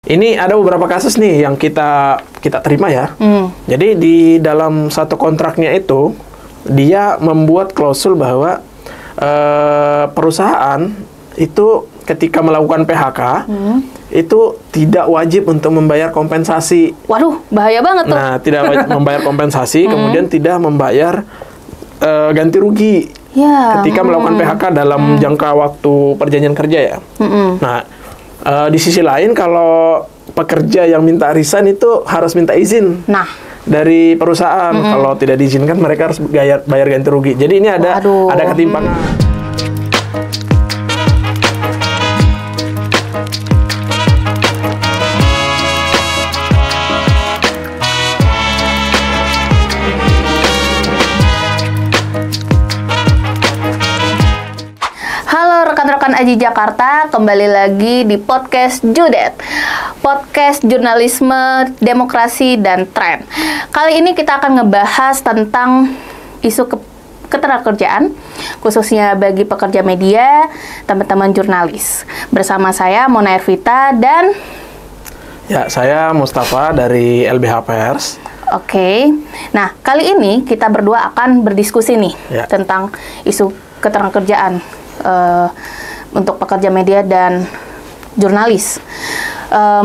Ini ada beberapa kasus nih yang kita terima ya. Jadi di dalam satu kontraknya itu dia membuat klausul bahwa perusahaan itu ketika melakukan PHK itu tidak wajib untuk membayar kompensasi. Waduh, bahaya banget tuh. Nah, tidak wajib membayar kompensasi, kemudian tidak membayar ganti rugi ketika melakukan PHK dalam jangka waktu perjanjian kerja ya. Nah, di sisi lain kalau pekerja yang minta resign itu harus minta izin dari perusahaan. Kalau tidak diizinkan mereka harus bayar ganti rugi. Jadi ini ada ketimpangan. Rekan-rekan Aji Jakarta, kembali lagi di podcast Judet, podcast jurnalisme, demokrasi, dan tren. Kali ini kita akan ngebahas tentang isu ketenagakerjaan, khususnya bagi pekerja media, teman-teman jurnalis. Bersama saya Mona Ervita dan saya Mustafa dari LBH Pers. Oke. Nah, kali ini kita berdua akan berdiskusi nih tentang isu ketenagakerjaan untuk pekerja media dan jurnalis.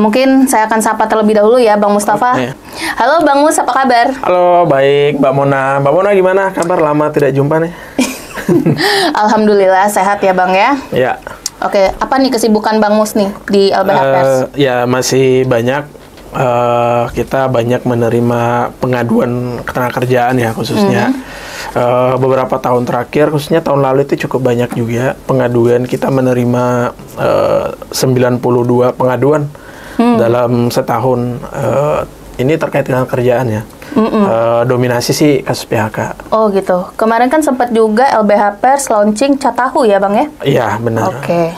Mungkin saya akan sapa terlebih dahulu ya, Bang Mustafa. Halo Bang Mus, apa kabar? Halo, baik Mbak Mona. Mbak Mona gimana kabar? Lama tidak jumpa nih. Alhamdulillah sehat ya Bang ya. Ya. Oke, apa nih kesibukan Bang Mus nih di LBH Pers? Ya masih banyak. Kita banyak menerima pengaduan ketenagakerjaan ya khususnya. Beberapa tahun terakhir, khususnya tahun lalu itu cukup banyak juga pengaduan. Kita menerima 92 pengaduan dalam setahun. Ini terkait dengan kerjaan ya. Dominasi sih kasus PHK. Oh gitu. Kemarin kan sempat juga LBH Pers launching Catahu ya Bang ya? Iya benar. Oke.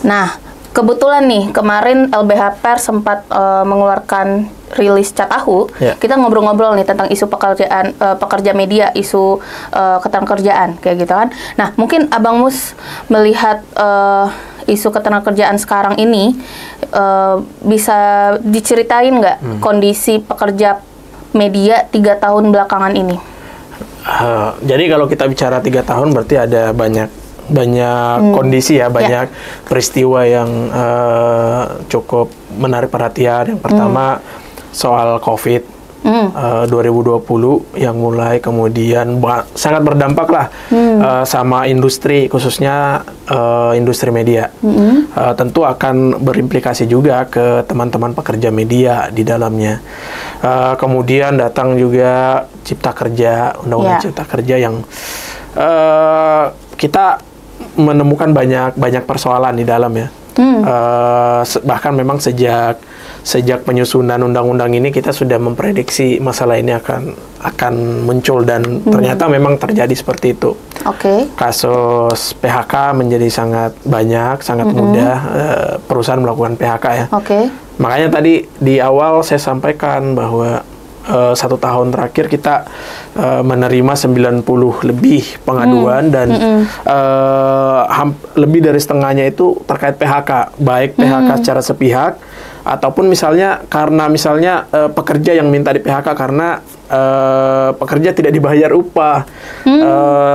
Nah, kebetulan nih, kemarin LBH Pers sempat mengeluarkan rilis Catahu. Kita ngobrol-ngobrol nih tentang isu pekerja media, isu ketenagakerjaan, kayak gitu kan. Nah, mungkin Abang Mus melihat isu ketenagakerjaan sekarang ini, bisa diceritain nggak kondisi pekerja media 3 tahun belakangan ini? Jadi kalau kita bicara 3 tahun, berarti ada banyak kondisi ya, banyak peristiwa yang cukup menarik perhatian. Yang pertama soal COVID 2020 yang mulai kemudian sangat berdampak lah sama industri, khususnya industri media. Tentu akan berimplikasi juga ke teman-teman pekerja media di dalamnya. Kemudian datang juga Cipta Kerja, Undang-Undang Cipta Kerja yang kita menemukan banyak persoalan di dalam ya. Bahkan memang sejak penyusunan undang-undang ini kita sudah memprediksi masalah ini akan muncul dan ternyata memang terjadi seperti itu. Kasus PHK menjadi sangat banyak, sangat mudah perusahaan melakukan PHK ya. Makanya tadi di awal saya sampaikan bahwa 1 tahun terakhir kita menerima 90 lebih pengaduan dan lebih dari setengahnya itu terkait PHK, baik PHK secara sepihak ataupun misalnya karena pekerja yang minta di PHK karena pekerja tidak dibayar upah,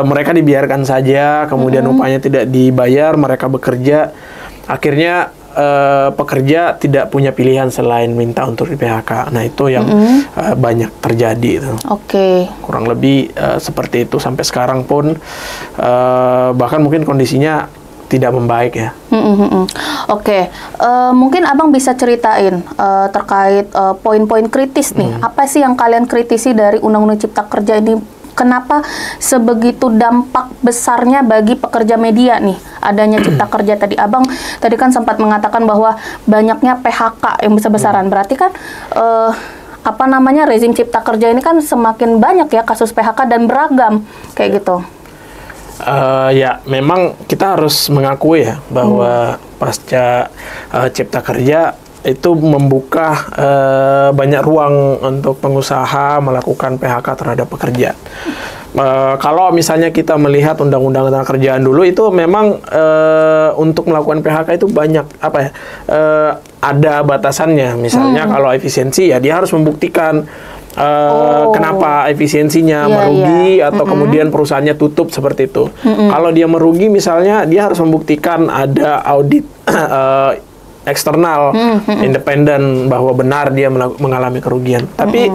mereka dibiarkan saja, kemudian upahnya tidak dibayar, mereka bekerja, akhirnya pekerja tidak punya pilihan selain minta untuk di PHK. Nah itu yang banyak terjadi itu. Kurang lebih seperti itu sampai sekarang pun bahkan mungkin kondisinya tidak membaik ya. Mungkin Abang bisa ceritain terkait poin-poin kritis nih. Apa sih yang kalian kritisi dari Undang-Undang Cipta Kerja ini? Kenapa sebegitu dampak besarnya bagi pekerja media nih adanya Cipta Kerja tadi? Abang tadi kan sempat mengatakan bahwa banyaknya PHK yang besar-besaran. Berarti kan rezim Cipta Kerja ini kan semakin banyak ya kasus PHK dan beragam kayak gitu. Ya, memang kita harus mengakui ya bahwa pasca Cipta Kerja itu membuka banyak ruang untuk pengusaha melakukan PHK terhadap pekerja. Kalau misalnya kita melihat undang-undang tentang kerjaan dulu itu memang untuk melakukan PHK itu banyak ada batasannya. Misalnya kalau efisiensi ya dia harus membuktikan kenapa efisiensinya merugi atau kemudian perusahaannya tutup seperti itu. Kalau dia merugi misalnya dia harus membuktikan ada audit eksternal independen bahwa benar dia mengalami kerugian. Tapi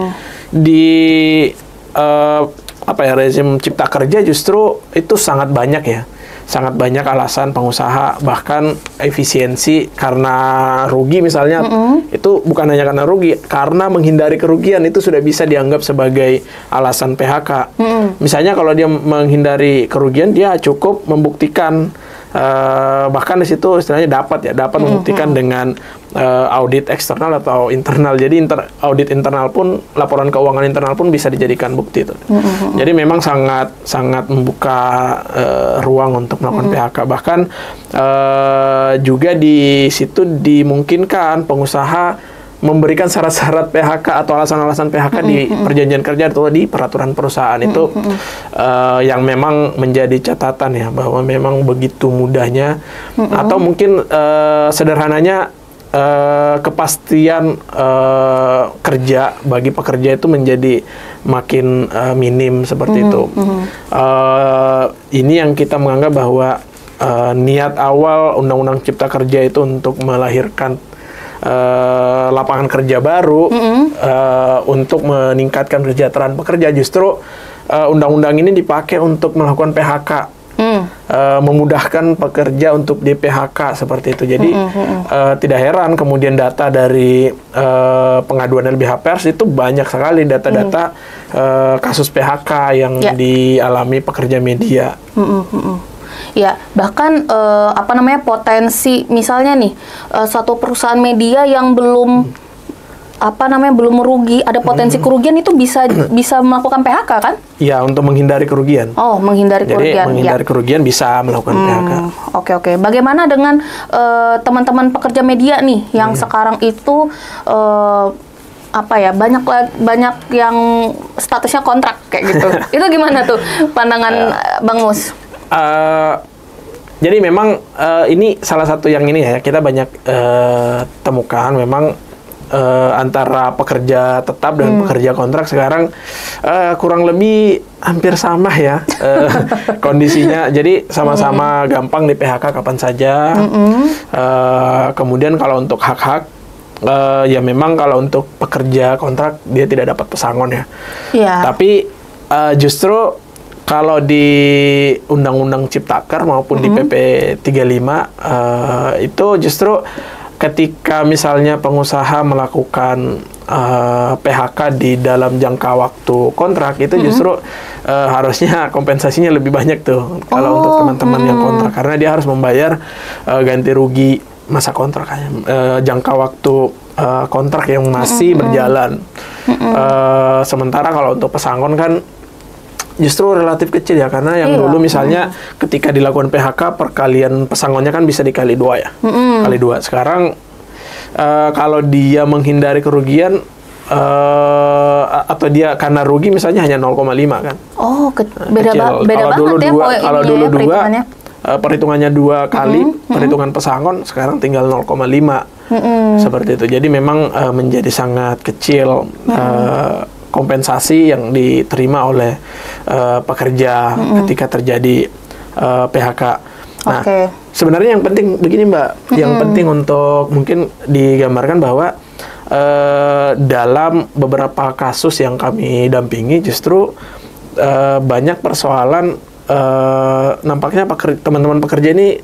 di rezim Cipta Kerja justru itu sangat banyak ya. Sangat banyak alasan pengusaha, bahkan efisiensi karena rugi misalnya, itu bukan hanya karena rugi, karena menghindari kerugian itu sudah bisa dianggap sebagai alasan PHK. Misalnya kalau dia menghindari kerugian, dia cukup membuktikan, bahkan di situ istilahnya dapat membuktikan dengan audit eksternal atau internal. Jadi audit internal pun, laporan keuangan internal pun bisa dijadikan bukti itu. Jadi memang sangat membuka ruang untuk melakukan PHK. Bahkan juga di situ dimungkinkan pengusaha memberikan syarat-syarat PHK atau alasan-alasan PHK di perjanjian kerja atau di peraturan perusahaan itu yang memang menjadi catatan ya, bahwa memang begitu mudahnya atau mungkin sederhananya kepastian kerja bagi pekerja itu menjadi makin minim seperti itu. Ini yang kita menganggap bahwa niat awal Undang-Undang Cipta Kerja itu untuk melahirkan lapangan kerja baru untuk meningkatkan kesejahteraan pekerja, justru undang-undang ini dipakai untuk melakukan PHK, memudahkan pekerja untuk di PHK seperti itu. Jadi tidak heran kemudian data dari pengaduan LBH Pers itu banyak sekali data-data kasus PHK yang dialami pekerja media. Ya, bahkan potensi misalnya nih suatu perusahaan media yang belum belum merugi, ada potensi kerugian itu bisa melakukan PHK kan? Ya, untuk menghindari kerugian. Oh, menghindari kerugian. Jadi menghindari kerugian bisa melakukan PHK. Oke. Bagaimana dengan teman-teman pekerja media nih yang sekarang itu banyak yang statusnya kontrak kayak gitu. Itu gimana tuh pandangan Bang Mus? Jadi memang ini salah satu yang ini ya, kita banyak temukan memang antara pekerja tetap dan pekerja kontrak sekarang kurang lebih hampir sama ya kondisinya. Jadi sama-sama gampang di PHK kapan saja. Kemudian kalau untuk hak-hak, ya memang kalau untuk pekerja kontrak dia tidak dapat pesangon ya. Tapi justru kalau di Undang-Undang Ciptaker maupun di PP 35 itu justru ketika misalnya pengusaha melakukan PHK di dalam jangka waktu kontrak itu justru harusnya kompensasinya lebih banyak tuh kalau untuk teman-teman yang kontrak, karena dia harus membayar ganti rugi masa kontrak jangka waktu kontrak yang masih berjalan. Sementara kalau untuk pesangon kan justru relatif kecil ya, karena yang dulu misalnya ketika dilakukan PHK perkalian pesangonnya kan bisa dikali 2 ya, kali 2. Sekarang kalau dia menghindari kerugian atau dia karena rugi misalnya hanya 0,5 kan. Oh, beda banget ya. Kalau dulu 2 perhitungannya 2 kali perhitungan pesangon, sekarang tinggal 0,5 seperti itu. Jadi memang menjadi sangat kecil kompensasi yang diterima oleh pekerja ketika terjadi PHK. Nah, sebenarnya yang penting begini Mbak, yang penting untuk mungkin digambarkan bahwa dalam beberapa kasus yang kami dampingi justru banyak persoalan, nampaknya teman-teman pekerja ini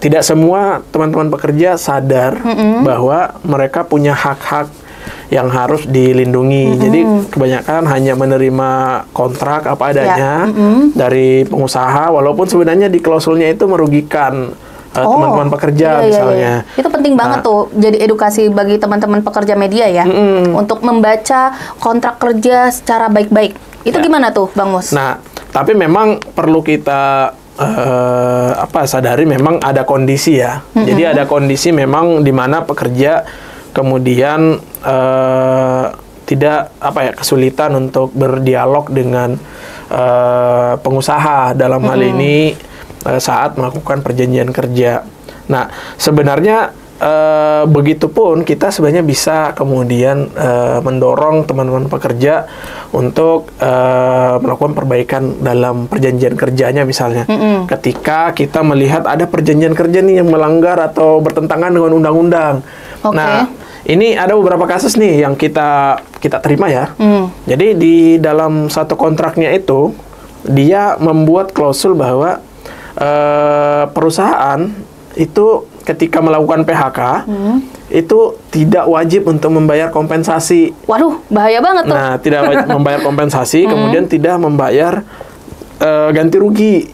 tidak semua teman-teman pekerja sadar bahwa mereka punya hak-hak yang harus dilindungi. Jadi kebanyakan hanya menerima kontrak apa adanya dari pengusaha, walaupun sebenarnya di klausulnya itu merugikan teman-teman pekerja misalnya. Itu penting banget tuh, jadi edukasi bagi teman-teman pekerja media ya, untuk membaca kontrak kerja secara baik-baik. Itu gimana tuh Bang Mus? Nah, tapi memang perlu kita sadari memang ada kondisi ya. Jadi ada kondisi memang di mana pekerja kemudian tidak kesulitan untuk berdialog dengan pengusaha dalam hal ini saat melakukan perjanjian kerja. Nah, sebenarnya begitupun kita sebenarnya bisa kemudian mendorong teman-teman pekerja untuk melakukan perbaikan dalam perjanjian kerjanya misalnya. Ketika kita melihat ada perjanjian kerja nih yang melanggar atau bertentangan dengan undang-undang. Nah, ini ada beberapa kasus nih yang kita terima ya. Jadi di dalam satu kontraknya itu dia membuat klausul bahwa perusahaan itu ketika melakukan PHK itu tidak wajib untuk membayar kompensasi. Waduh, bahaya banget tuh. Nah, tidak wajib membayar kompensasi, kemudian tidak membayar ganti rugi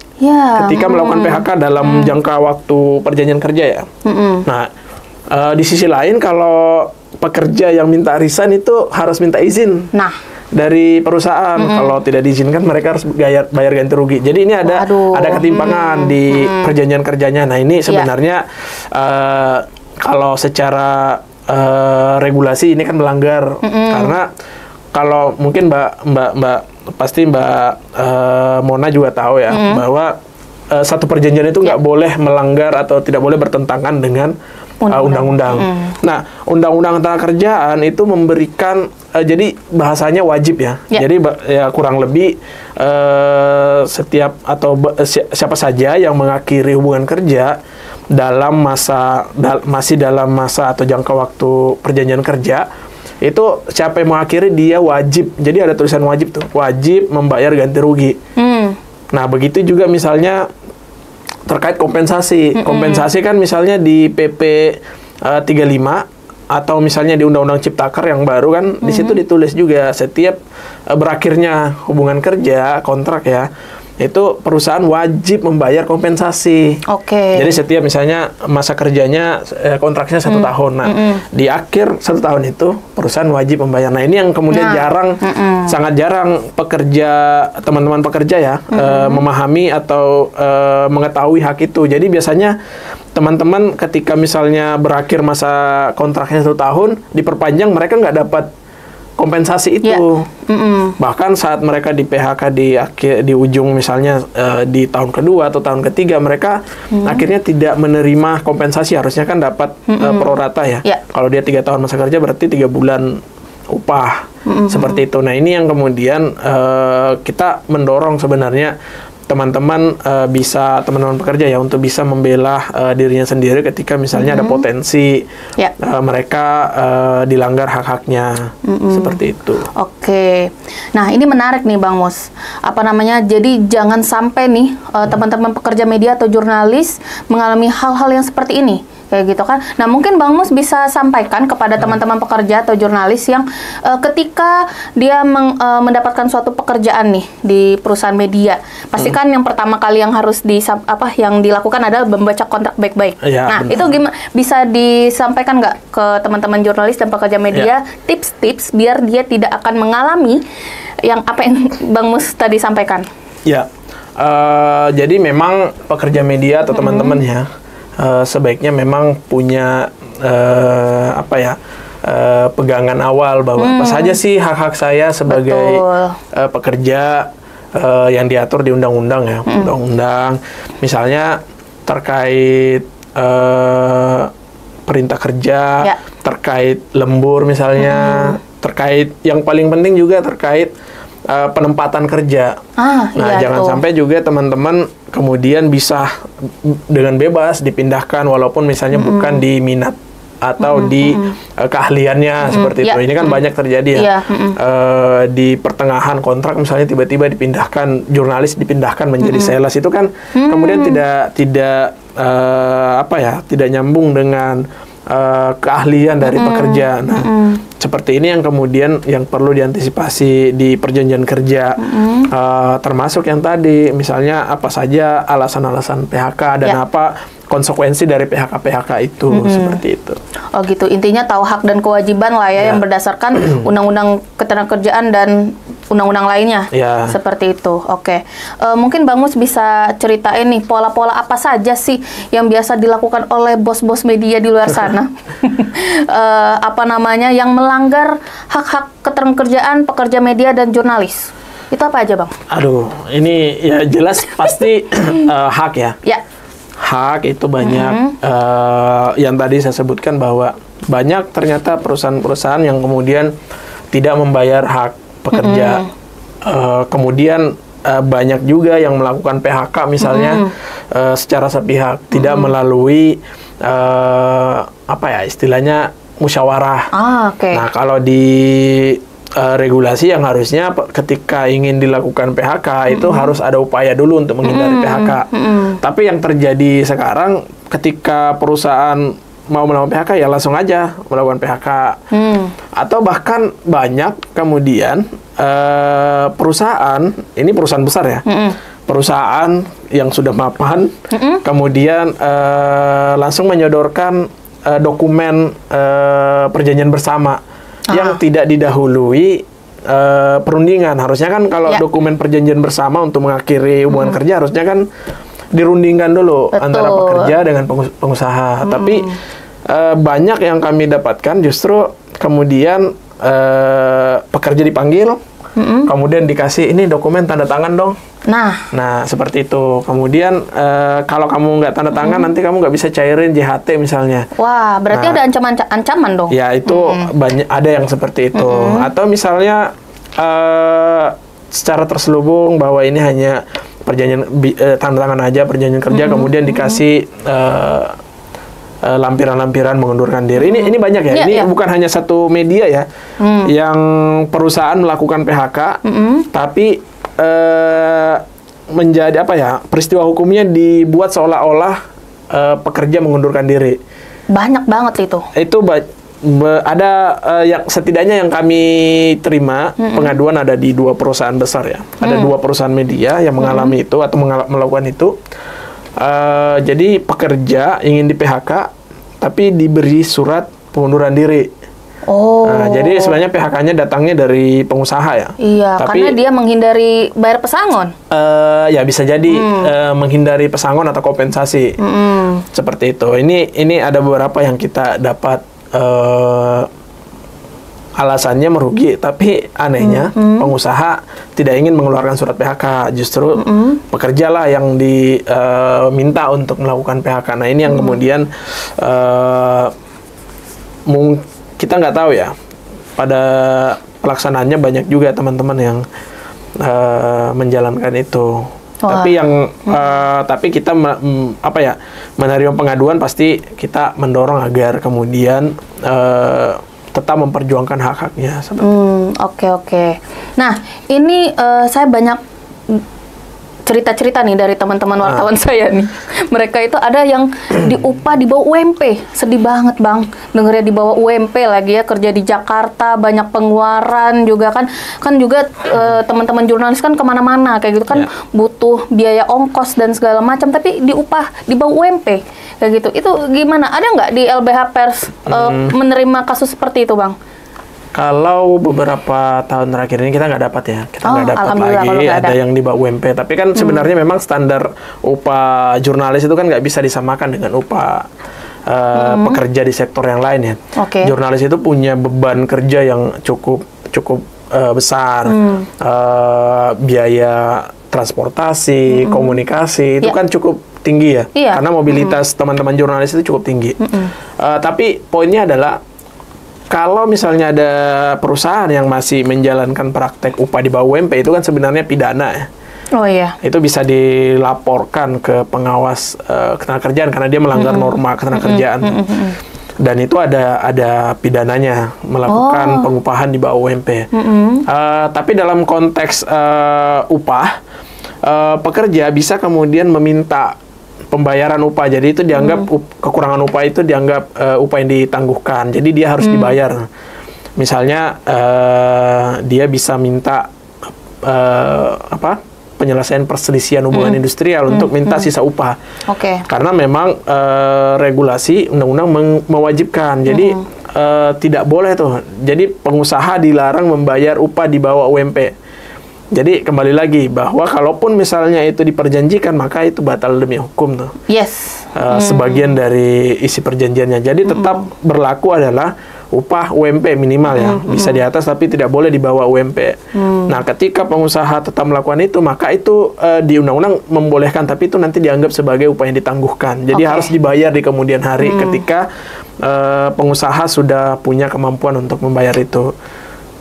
ketika melakukan PHK dalam jangka waktu perjanjian kerja ya. Nah, di sisi lain kalau pekerja yang minta resign itu harus minta izin dari perusahaan. Kalau tidak diizinkan mereka harus bayar ganti rugi. Jadi ini ada ketimpangan di perjanjian kerjanya. Nah, ini sebenarnya kalau secara regulasi ini kan melanggar karena kalau mungkin Mbak Mona juga tahu ya bahwa satu perjanjian itu nggak boleh melanggar atau tidak boleh bertentangan dengan undang-undang. Nah, undang-undang tenaga kerjaan itu memberikan jadi bahasanya wajib ya. Jadi ya kurang lebih setiap atau siapa saja yang mengakhiri hubungan kerja dalam masih dalam masa atau jangka waktu perjanjian kerja itu siapa yang mengakhiri dia wajib. Jadi ada tulisan wajib tuh, wajib membayar ganti rugi. Nah, begitu juga misalnya terkait kompensasi. Kompensasi kan misalnya di PP 35 atau misalnya di Undang-Undang Ciptaker yang baru kan di situ ditulis juga setiap berakhirnya hubungan kerja, kontrak ya, itu perusahaan wajib membayar kompensasi. Jadi setiap misalnya masa kerjanya kontraknya 1 tahun. Nah, di akhir 1 tahun itu perusahaan wajib membayar. Nah, ini yang kemudian sangat jarang teman-teman pekerja ya memahami atau mengetahui hak itu. Jadi biasanya teman-teman ketika misalnya berakhir masa kontraknya 1 tahun diperpanjang, mereka nggak dapat kompensasi itu. Bahkan saat mereka di PHK di ujung misalnya di tahun kedua atau tahun ketiga mereka akhirnya tidak menerima kompensasi. Harusnya kan dapat pro rata ya. Kalau dia 3 tahun masa kerja berarti 3 bulan upah seperti itu. Nah, ini yang kemudian kita mendorong sebenarnya teman-teman teman-teman pekerja ya untuk bisa membela dirinya sendiri ketika misalnya ada potensi mereka dilanggar hak-haknya seperti itu. Nah, ini menarik nih Bang Mus. Jadi jangan sampai nih teman-teman pekerja media atau jurnalis mengalami hal-hal yang seperti ini. Kayak gitu kan. Nah, mungkin Bang Mus bisa sampaikan kepada teman-teman pekerja atau jurnalis yang ketika dia mendapatkan suatu pekerjaan nih di perusahaan media, pastikan yang pertama kali yang harus yang dilakukan adalah membaca kontrak baik-baik. Nah, benar. Itu gimana? Bisa disampaikan nggak ke teman-teman jurnalis dan pekerja media tips-tips biar dia tidak akan mengalami yang apa yang Bang Mus tadi sampaikan? Jadi memang pekerja media atau teman-teman ya sebaiknya memang punya pegangan awal bahwa apa saja sih hak-hak saya sebagai pekerja yang diatur di undang-undang ya. Undang-undang misalnya terkait perintah kerja, terkait lembur misalnya, terkait yang paling penting juga terkait penempatan kerja. Jangan sampai juga teman-teman kemudian bisa dengan bebas dipindahkan walaupun misalnya bukan di minat atau di keahliannya seperti itu. Ini kan banyak terjadi ya. Di pertengahan kontrak misalnya tiba-tiba dipindahkan jurnalis dipindahkan menjadi sales, itu kan kemudian tidak nyambung dengan keahlian dari pekerja. Nah, seperti ini yang kemudian yang perlu diantisipasi di perjanjian kerja, termasuk yang tadi misalnya apa saja alasan-alasan PHK dan apa konsekuensi dari PHK itu seperti itu. Oh gitu, intinya tahu hak dan kewajiban lah ya yang berdasarkan Undang-Undang Ketenagakerjaan dan undang-undang lainnya. Ya. Seperti itu. Oke. Mungkin Bang Mus bisa ceritain nih pola-pola apa saja sih yang biasa dilakukan oleh bos-bos media di luar sana. Apa namanya yang melanggar hak-hak ketenagakerjaan pekerja media dan jurnalis. Itu apa aja, Bang? Aduh, ini ya jelas pasti hak ya. Ya. Hak itu banyak. Yang tadi saya sebutkan bahwa banyak ternyata perusahaan-perusahaan yang kemudian tidak membayar hak pekerja. Kemudian banyak juga yang melakukan PHK misalnya secara sepihak, tidak melalui apa ya istilahnya musyawarah. Oke. Nah, kalau di regulasi yang harusnya ketika ingin dilakukan PHK itu harus ada upaya dulu untuk menghindari PHK. Tapi yang terjadi sekarang ketika perusahaan mau melakukan PHK ya langsung aja melakukan PHK. Atau bahkan banyak kemudian perusahaan, ini perusahaan besar ya, perusahaan yang sudah mapan, kemudian langsung menyodorkan dokumen perjanjian bersama yang tidak didahului perundingan. Harusnya kan kalau dokumen perjanjian bersama untuk mengakhiri hubungan kerja harusnya kan dirundingkan dulu antara pekerja dengan pengusaha. Tapi banyak yang kami dapatkan justru kemudian pekerja dipanggil, kemudian dikasih ini dokumen tanda tangan dong. Nah seperti itu. Kemudian kalau kamu nggak tanda tangan nanti kamu nggak bisa cairin JHT misalnya. Wah, berarti ada ancaman dong. Ya itu banyak ada yang seperti itu. Atau misalnya secara terselubung bahwa ini hanya perjanjian tanda tangan aja perjanjian kerja, kemudian dikasih lampiran-lampiran mengundurkan diri. Ini banyak ya. Ini bukan hanya satu media ya yang perusahaan melakukan PHK, tapi menjadi apa ya? Peristiwa hukumnya dibuat seolah-olah pekerja mengundurkan diri. Banyak banget itu. Itu ada yang setidaknya yang kami terima pengaduan ada di 2 perusahaan besar ya. Ada 2 perusahaan media yang mengalami itu atau melakukan itu. Jadi pekerja ingin di PHK tapi diberi surat pengunduran diri. Jadi sebenarnya PHK-nya datangnya dari pengusaha ya. Iya, tapi, karena dia menghindari bayar pesangon. Ya bisa jadi menghindari pesangon atau kompensasi. Seperti itu. Ini ada beberapa yang kita dapat alasannya merugi, tapi anehnya pengusaha tidak ingin mengeluarkan surat PHK, justru pekerja lah yang diminta untuk melakukan PHK. Nah ini yang kemudian kita nggak tahu ya, pada pelaksanaannya banyak juga teman-teman yang menjalankan itu. Tapi tapi kita menerima pengaduan pasti kita mendorong agar kemudian tetap memperjuangkan hak-haknya. Oke. Nah, ini saya banyak cerita-cerita nih dari teman-teman wartawan saya nih. Mereka itu ada yang diupah di bawah UMP. Sedih banget, Bang. Dengernya di bawah UMP lagi ya, kerja di Jakarta, banyak pengeluaran juga kan. Kan juga teman-teman jurnalis kan kemana-mana kayak gitu kan, butuh biaya ongkos dan segala macam, tapi diupah di bawah UMP kayak gitu. Itu gimana? Ada nggak di LBH Pers menerima kasus seperti itu, Bang? Kalau beberapa tahun terakhir ini kita nggak dapat ya, kita nggak dapat lagi ada yang di bawah UMP. Tapi kan sebenarnya memang standar upah jurnalis itu kan nggak bisa disamakan dengan upah pekerja di sektor yang lain ya. Jurnalis itu punya beban kerja yang cukup besar, biaya transportasi, komunikasi itu kan cukup tinggi ya, karena mobilitas teman-teman jurnalis itu cukup tinggi. Tapi poinnya adalah kalau misalnya ada perusahaan yang masih menjalankan praktek upah di bawah UMP itu kan sebenarnya pidana ya. Itu bisa dilaporkan ke pengawas ketenagakerjaan karena dia melanggar norma ketenagakerjaan. Dan itu ada pidananya melakukan pengupahan di bawah UMP. Tapi dalam konteks upah, pekerja bisa kemudian meminta pembayaran upah. Jadi itu dianggap kekurangan upah itu dianggap upah yang ditangguhkan. Jadi dia harus dibayar. Misalnya dia bisa minta penyelesaian perselisihan hubungan industrial untuk minta sisa upah. Karena memang regulasi undang-undang mewajibkan. Jadi tidak boleh tuh. Jadi pengusaha dilarang membayar upah di bawah UMP. Jadi kembali lagi bahwa kalaupun misalnya itu diperjanjikan, maka itu batal demi hukum tuh. Yes. Sebagian dari isi perjanjiannya. Jadi tetap berlaku adalah upah UMP minimal ya. Bisa di atas tapi tidak boleh di bawah UMP. Nah, ketika pengusaha tetap melakukan itu, maka itu di undang-undang membolehkan, tapi itu nanti dianggap sebagai upah yang ditangguhkan. Jadi harus dibayar di kemudian hari ketika pengusaha sudah punya kemampuan untuk membayar itu.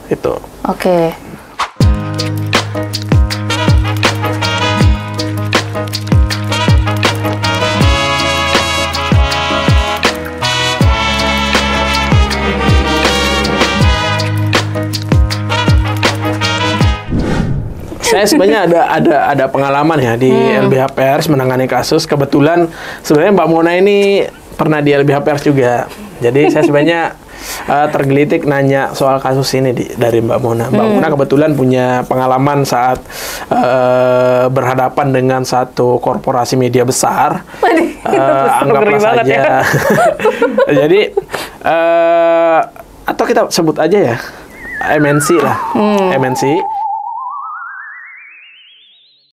Itu. Oke. Saya sebenarnya ada pengalaman ya di LBH Pers menangani kasus. Kebetulan sebenarnya Mbak Mona ini pernah di LBH Pers juga. Jadi saya sebenarnya tergelitik nanya soal kasus ini dari Mbak Mona. Mbak Mona kebetulan punya pengalaman saat berhadapan dengan satu korporasi media besar. Anggaplah saja. Ya. Jadi atau kita sebut aja ya MNC lah, MNC.